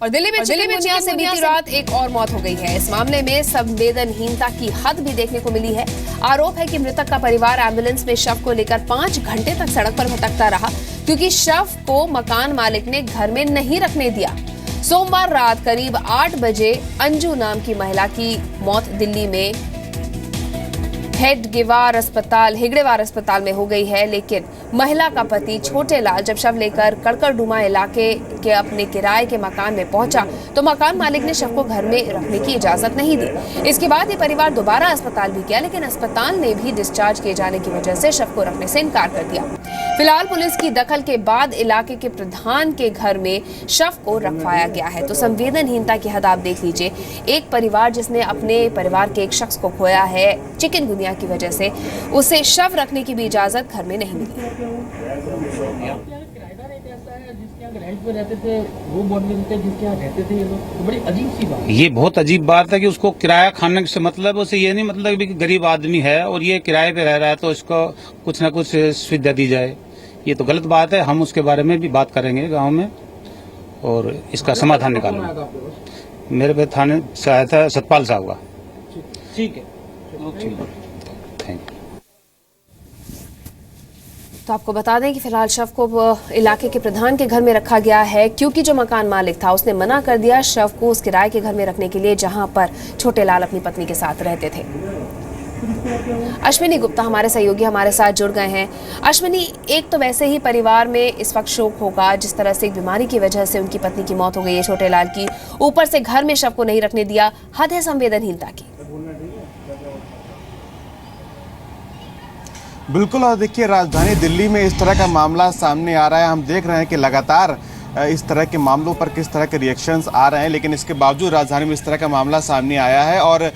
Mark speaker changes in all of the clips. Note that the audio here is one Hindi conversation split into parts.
Speaker 1: और दिल्ली में चिकनगुनिया से बीती रात एक और मौत हो गई है। इस मामले में संवेदनहीनता की हद भी देखने को मिली है। आरोप है कि मृतक का परिवार एम्बुलेंस में शव को लेकर 5 घंटे तक सड़क पर भटकता रहा, क्योंकि शव को मकान मालिक ने घर में नहीं रखने दिया। सोमवार रात करीब 8 बजे अंजू नाम की महिला की मौत दिल्ली में हेगड़ेवार अस्पताल में हो गई है, लेकिन महिला का पति छोटे लाल जब शव लेकर कड़कड़डुमा इलाके के अपने किराए के मकान में पहुंचा तो मकान मालिक ने शव को घर में रखने की इजाजत नहीं दी। इसके बाद ये परिवार दोबारा अस्पताल भी गया, लेकिन अस्पताल ने भी डिस्चार्ज किए जाने की वजह से शव को रखने से इनकार कर दिया। फिलहाल पुलिस की दखल के बाद इलाके के प्रधान के घर में शव को रखवाया गया है। तो संवेदनहीनता की हद आप देख लीजिए। एक परिवार जिसने अपने परिवार के एक शख्स को खोया है चिकनगुनिया की वजह से, उसे शव रखने की भी इजाजत घर में नहीं मिली।
Speaker 2: ये बहुत अजीब बात है कि उसको किराया खाने से मतलब, उसे ये नहीं मतलब कि गरीब आदमी है और ये किराए पे रह रहा है तो इसको कुछ ना कुछ सुविधा दी जाए। ये तो गलत बात है। हम उसके बारे में भी बात करेंगे गांव में और इसका समाधान निकालेंगे। मेरे पे थाने से आया था सतपाल साहब का।
Speaker 3: ठीक है,
Speaker 2: थैंक यू।
Speaker 1: तो आपको बता दें कि फिलहाल शव को इलाके के प्रधान के घर में रखा गया है, क्योंकि जो मकान मालिक था उसने मना कर दिया शव को उस किराए के घर में रखने के लिए जहां पर छोटे लाल अपनी पत्नी के साथ रहते थे। अश्विनी गुप्ता हमारे सहयोगी हमारे साथ जुड़ गए हैं। अश्विनी, एक तो वैसे ही परिवार में इस वक्त शोक होगा, जिस तरह से एक बीमारी की वजह से उनकी पत्नी की मौत हो गई है छोटे लाल की, ऊपर से घर में शव को नहीं रखने दिया। हद है संवेदनहीनता की।
Speaker 4: बिल्कुल। और देखिए, राजधानी दिल्ली में इस तरह का मामला सामने आ रहा है। हम देख रहे हैं कि लगातार इस तरह के मामलों पर किस तरह के रिएक्शंस आ रहे हैं, लेकिन इसके बावजूद राजधानी में इस तरह का मामला सामने आया है। और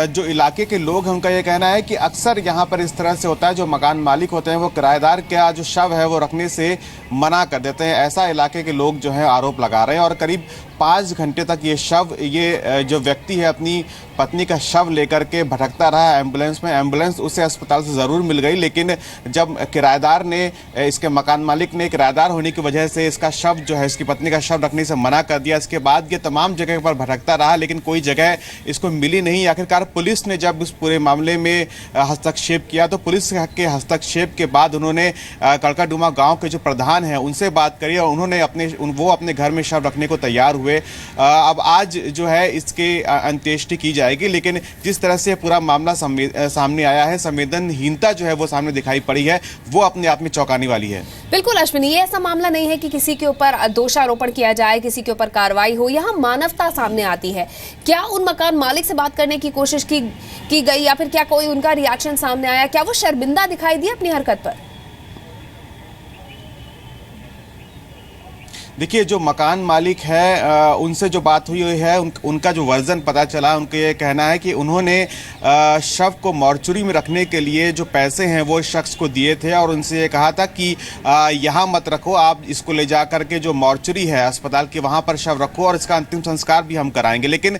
Speaker 4: जो इलाके के लोग हैं उनका ये कहना है कि अक्सर यहाँ पर इस तरह से होता है, जो मकान मालिक होते हैं वो किराएदार का जो शव है वो रखने से मना कर देते हैं। ऐसा इलाके के लोग जो है आरोप लगा रहे हैं। और करीब 5 घंटे तक ये जो व्यक्ति है अपनी पत्नी का शव लेकर के भटकता रहा एम्बुलेंस में। एम्बुलेंस उसे अस्पताल से ज़रूर मिल गई, लेकिन जब किराएदार ने, इसके मकान मालिक ने किराएदार होने की वजह से इसका शव जो है, इसकी पत्नी का शव रखने से मना कर दिया। इसके बाद ये तमाम जगह पर भटकता रहा, लेकिन कोई जगह इसको मिली नहीं। आखिरकार पुलिस ने जब उस पूरे मामले में हस्तक्षेप किया तो पुलिस के हस्तक्षेप के बाद उन्होंने कड़कड़डुमा गाँव के जो प्रधान हैं उनसे बात करी और उन्होंने वो अपने घर में शव रखने को तैयार हुए। अब आज जो है इसके अंत्येष्टि की जाएगी, लेकिन जिस तरह से पूरा मामला सामने आया है, संवेदनहीनता जो है वो सामने दिखाई पड़ी है, वो अपने आप में चौंकाने वाली है।
Speaker 1: बिल्कुल अश्विनी, ये ऐसा मामला नहीं है कि किसी के ऊपर दोषारोपण किया जाए, किसी के ऊपर कार्रवाई हो। यहाँ मानवता सामने आती है। क्या उन मकान मालिक से बात करने की कोशिश की गई, या फिर क्या कोई उनका रिएक्शन सामने आया? क्या वो शर्मिंदा दिखाई दिए अपनी हरकत पर?
Speaker 4: देखिए, जो मकान मालिक है उनसे जो बात हुई है, उनका जो वर्जन पता चला, उनका ये कहना है कि उन्होंने शव को मॉर्चुरी में रखने के लिए जो पैसे हैं वो शख्स को दिए थे और उनसे ये कहा था कि यहाँ मत रखो, आप इसको ले जा करके जो मॉर्चुरी है अस्पताल की वहाँ पर शव रखो और इसका अंतिम संस्कार भी हम कराएंगे। लेकिन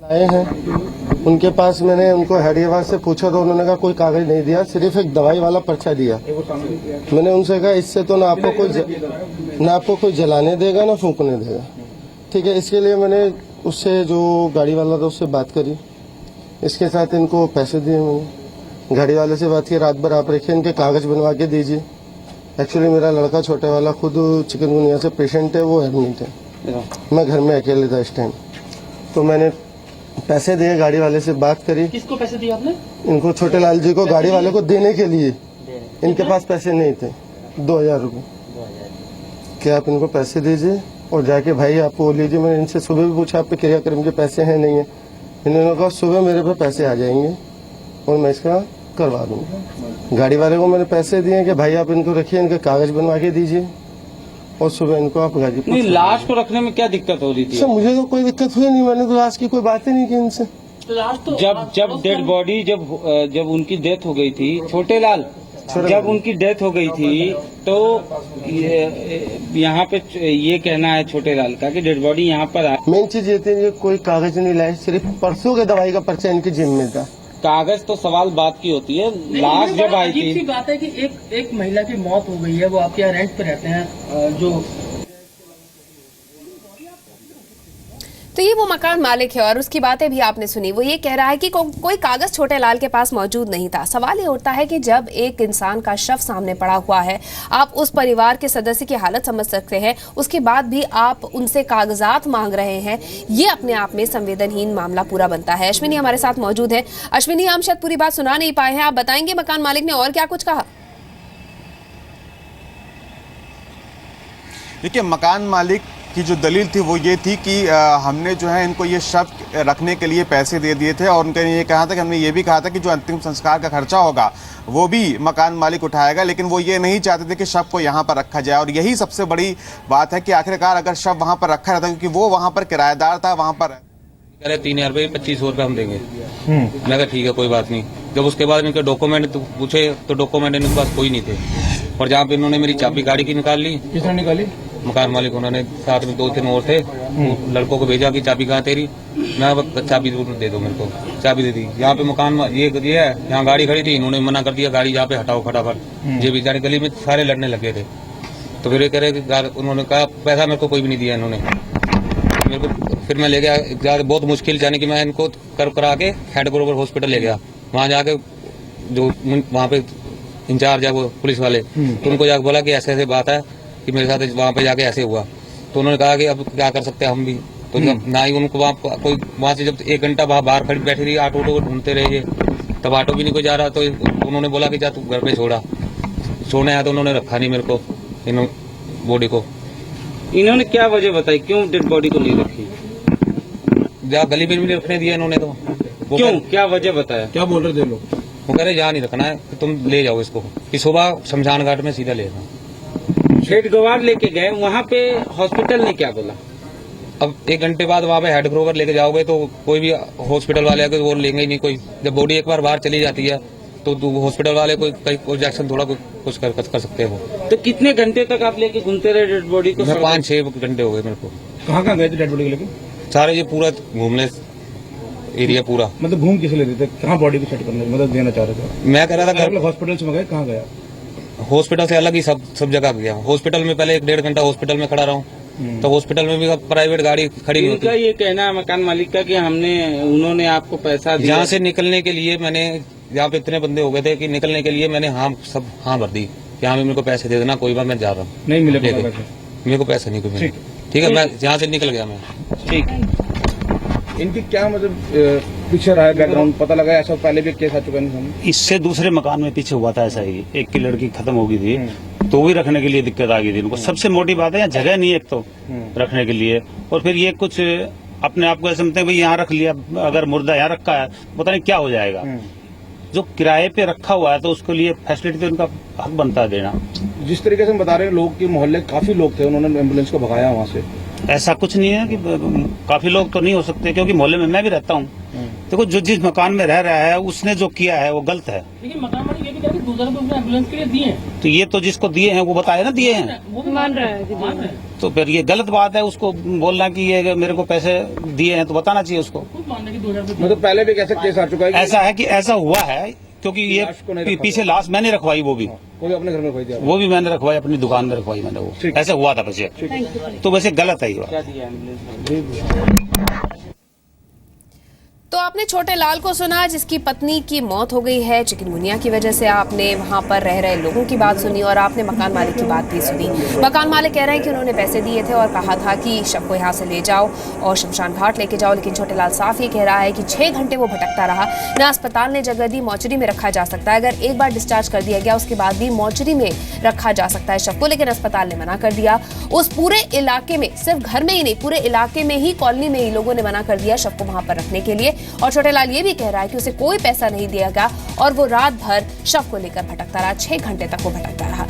Speaker 5: आए हैं उनके पास, मैंने उनको हेडगेवार से पूछा तो उन्होंने कहा कोई कागज नहीं दिया, सिर्फ एक दवाई वाला पर्चा दिया। मैंने उनसे कहा इससे तो ना आपको कोई जलाने देगा ना फूंकने देगा, ठीक है। इसके लिए मैंने उससे जो गाड़ी वाला था उससे बात करी, इसके साथ इनको पैसे दिए। मैंने गाड़ी वाले से बात की, रात भर आप रखिए, इनके कागज बनवा के दीजिए। एक्चुअली मेरा लड़का छोटे वाला खुद चिकनगुनिया से पेशेंट है, वो एडमिट है, मैं घर में अकेले था इस टाइम। तो मैंने पैसे दिए, गाड़ी वाले से बात करी।
Speaker 3: किसको पैसे दिए आपने?
Speaker 5: इनको, छोटे लाल जी को, गाड़ी वाले को देने के लिए। इनके पास पैसे नहीं थे, 2000 रुपये। क्या आप इनको पैसे दीजिए और जाके भाई आप वो लीजिए। मैंने इनसे सुबह भी पूछा आप पे क्रियाक्रम के पैसे हैं नहीं है, इन्होंने कहा सुबह मेरे पे पैसे आ जाएंगे और मैं इसका करवा दूंगा। गाड़ी वाले को मैंने पैसे दिए कि भाई आप इनको रखिए, इनके कागज बनवा के दीजिए और सुबह इनको आप गाजीपुर।
Speaker 2: नहीं, लाश को रखने में क्या दिक्कत हो रही थी?
Speaker 5: मुझे तो कोई दिक्कत हुई नहीं, मैंने तो लाश की कोई बात ही नहीं की इनसे।
Speaker 2: जब डेड बॉडी जब उनकी डेथ हो गई थी, छोटे लाल जब उनकी डेथ हो गई थी तो यहाँ पे ये कहना है छोटे लाल का कि डेड बॉडी यहाँ पर
Speaker 5: मेन चीज ये थी, कोई कागज नहीं लाए, सिर्फ परसों के दवाई का पर्चा इनकी जिम में था।
Speaker 2: कागज तो सवाल बात की होती है। लाश जब आई थी,
Speaker 3: अजीब सी बात है कि एक महिला की मौत हो गई है, वो आपके यहाँ रेंट पे रहते हैं, जो
Speaker 1: तो ये वो मकान मालिक है और उसकी बातें भी आपने सुनी। वो ये कह रहा है कि कोई कागज छोटे लाल के पास मौजूद नहीं था। सवाल ये उठता है कि जब एक इंसान का शव सामने पड़ा हुआ है, आप उस परिवार के सदस्य की हालत समझ सकते हैं, उसके बाद भी आप उनसे कागजात मांग रहे हैं। ये अपने आप में संवेदनहीन मामला पूरा बनता है। अश्विनी हमारे साथ मौजूद है। अश्विनी, हम शायद पूरी बात सुना नहीं पाए हैं, आप बताएंगे मकान मालिक ने और क्या कुछ कहा?
Speaker 4: देखिए, मकान मालिक की जो दलील थी वो ये थी कि हमने जो है इनको ये शव रखने के लिए पैसे दे दिए थे और उनका ये कहा था कि हमने ये भी कहा था कि जो अंतिम संस्कार का खर्चा होगा वो भी मकान मालिक उठाएगा, लेकिन वो ये नहीं चाहते थे कि शव को यहाँ पर रखा जाए। और यही सबसे बड़ी बात है कि आखिरकार अगर शव वहाँ पर रखा रहता, क्योंकि वो वहाँ पर किराएदार था, वहाँ पर
Speaker 6: कह रहे 3,000 रुपये 2,500 रुपये हम देंगे। मैं कहा ठीक है कोई बात नहीं। जब उसके बाद इनके डॉक्यूमेंट पूछे तो डॉक्यूमेंट इनके पास कोई नहीं थे। और जहाँ पे इन्होंने मेरी चाबी गाड़ी की निकाल ली।
Speaker 3: किसने निकाली?
Speaker 6: मकान मालिक, उन्होंने साथ में 2-3 और थे, लड़कों को भेजा कि चाबी कहाँ तेरी, मैं चाबी दे दो मेरे को, चाबी दे दी। यहाँ पे मकान ये है, यहाँ गाड़ी खड़ी थी, इन्होंने मना कर दिया गाड़ी यहाँ पे हटाओ फटाफट। ये बेचारे गली में सारे लड़ने लगे थे। तो फिर ये कह रहे, उन्होंने कहा पैसा मेरे को कोई भी नहीं दिया इन्होंने मेरे को। फिर मैं ले गया, बहुत मुश्किल जाने की मैं इनको करा के हेड ग्रोवर हॉस्पिटल ले गया। वहाँ जाके जो वहाँ पे इंचार्ज है वो पुलिस वाले, तो उनको जाकर बोला कि ऐसे ऐसे बात है कि मेरे साथ वहाँ पे जाके ऐसे हुआ। तो उन्होंने कहा कि अब क्या कर सकते हैं हम भी। तो जब ना ही उनको वहाँ कोई, वहाँ से जब 1 घंटा बाहर खड़ी बैठी रही, ऑटो को ढूंढते रहे, तब ऑटो भी नहीं कोई जा रहा। तो उन्होंने बोला कि जा तू घर पे छोड़ने आया, तो उन्होंने रखा नहीं मेरे को इन बॉडी को।
Speaker 7: इन्होंने क्या वजह बताई क्यों डेड बॉडी को नहीं रखी?
Speaker 6: जहाँ गली में भी नहीं रखने दिया इन्होंने। तो
Speaker 7: क्यों, क्या वजह बताया?
Speaker 3: क्या बोल रहे थे लोग?
Speaker 6: वो कह रहे यहाँ नहीं रखना है, तुम ले जाओ इसको, कि सुबह शमशान घाट में सीधा ले जाओ।
Speaker 7: हेड गवार लेके गए, वहाँ पे हॉस्पिटल ने क्या बोला?
Speaker 6: अब 1 घंटे बाद वहाँ पे हेड ग्रोवर लेके जाओगे तो कोई भी हॉस्पिटल वाले आके वो लेंगे ही नहीं कोई। जब बॉडी एक बार बाहर चली जाती है तो हॉस्पिटल वाले कोई ऑब्जेक्शन थोड़ा कुछ कर सकते हैं वो।
Speaker 7: तो कितने घंटे तक आप लेके घूमते रहे डेड बॉडी को?
Speaker 6: 5-6 घंटे हो गए मेरे को।
Speaker 3: कहाँ गए थे डेड बॉडी को लेके?
Speaker 6: सारे ये पूरा घूमने एरिया पूरा।
Speaker 3: मतलब घूम किसे ले रहे थे? कहाँ बॉडी को सेट करने मतलब देना चाह रहे थे?
Speaker 6: मैं कह रहा था घर,
Speaker 3: हॉस्पिटल से मंगाए, कहाँ गया?
Speaker 6: हॉस्पिटल से अलग ही सब जगह गया। हॉस्पिटल में पहले 1-1.5 घंटा हॉस्पिटल में खड़ा रहा, तो हॉस्पिटल में भी प्राइवेट गाड़ी खड़ी नहीं होती।
Speaker 7: इनका ये कहना है मकान मालिक का कि उन्होंने आपको पैसा दिया।
Speaker 6: यहाँ से निकलने के लिए मैंने, यहाँ पे इतने बंदे हो गए थे कि निकलने के लिए मैंने हाँ भर दी कि हाँ मेरे को पैसे दे देना, कोई बात मैं जा रहा हूँ।
Speaker 3: नहीं मिले
Speaker 6: मेरे को पैसे नहीं कोई मिले। ठीक है, मैं यहाँ से निकल गया मैं।
Speaker 7: ठीक।
Speaker 3: इनकी क्या मतलब पीछे रहा है बैकग्राउंड, पता लगा ऐसा पहले भी केस आ चुका है?
Speaker 8: इससे दूसरे मकान में पीछे हुआ था ऐसा ही। एक की लड़की खत्म हो गई थी तो भी रखने के लिए दिक्कत आ गई थी इनको। सबसे मोटी बात है यहाँ जगह नहीं है एक तो रखने के लिए, और फिर ये कुछ अपने आप को ऐसे समझते हैं भाई यहाँ रख लिया, अगर मुर्दा यहाँ रखा है पता नहीं क्या हो जाएगा। जो किराए पे रखा हुआ है तो उसके लिए फैसिलिटी तो उनका हक बनता है देना।
Speaker 3: जिस तरीके से हम बता रहे हैं, लोग के मोहल्ले काफी लोग थे, उन्होंने एम्बुलेंस को भगाया वहाँ से।
Speaker 8: ऐसा कुछ नहीं है कि काफी लोग तो नहीं हो सकते, क्योंकि मोहल्ले में मैं भी रहता हूँ। देखो जो जिस मकान में रह रहा है उसने जो किया है वो गलत है।
Speaker 9: लेकिन मकान मालिक ये भी कह रहे हैं कि 2,000 रुपए एम्बुलेंस के लिए दिए हैं।
Speaker 8: तो ये तो जिसको दिए हैं वो बताए ना दिए हैं,
Speaker 9: वो भी मान रहा है।
Speaker 8: तो फिर ये गलत बात है। उसको बोलना कि ये मेरे को पैसे दिए हैं तो बताना चाहिए उसको।
Speaker 9: खुद मान रहे हैं कि 2,000 रुपए।
Speaker 3: मतलब पहले भी कैसे केस आ चुका है?
Speaker 8: ऐसा है कि ऐसा हुआ है, क्योंकि ये पीछे लाश मैंने रखवाई, वो भी
Speaker 3: अपने घर में रखवाई दिया,
Speaker 8: वो भी मैंने रखवाई, अपनी दुकान में रखवाई मैंने। वो ऐसे हुआ था वैसे, तो वैसे गलत है ये बात।
Speaker 1: तो आपने छोटे लाल को सुना जिसकी पत्नी की मौत हो गई है चिकनगुनिया की वजह से। आपने वहां पर रह रहे लोगों की बात सुनी और आपने मकान मालिक की बात भी सुनी। मकान मालिक कह रहे हैं कि उन्होंने पैसे दिए थे और कहा था कि शव को यहाँ से ले जाओ और शमशान घाट लेके जाओ, लेकिन छोटे लाल साफ ये कह रहा है कि 6 घंटे वो भटकता रहा। न अस्पताल ने जगह दी, मॉर्चरी में रखा जा सकता है। अगर एक बार डिस्चार्ज कर दिया गया उसके बाद भी मॉर्चरी में रखा जा सकता है शव को, लेकिन अस्पताल ने मना कर दिया। उस पूरे इलाके में, सिर्फ घर में ही नहीं, पूरे इलाके में ही, कॉलोनी में ही लोगों ने मना कर दिया शव को वहां पर रखने के लिए। और छोटे लाल ये भी कह रहा है कि उसे कोई पैसा नहीं दिया गया और वो रात भर शव को लेकर भटकता रहा, 6 घंटे तक वो भटकता रहा।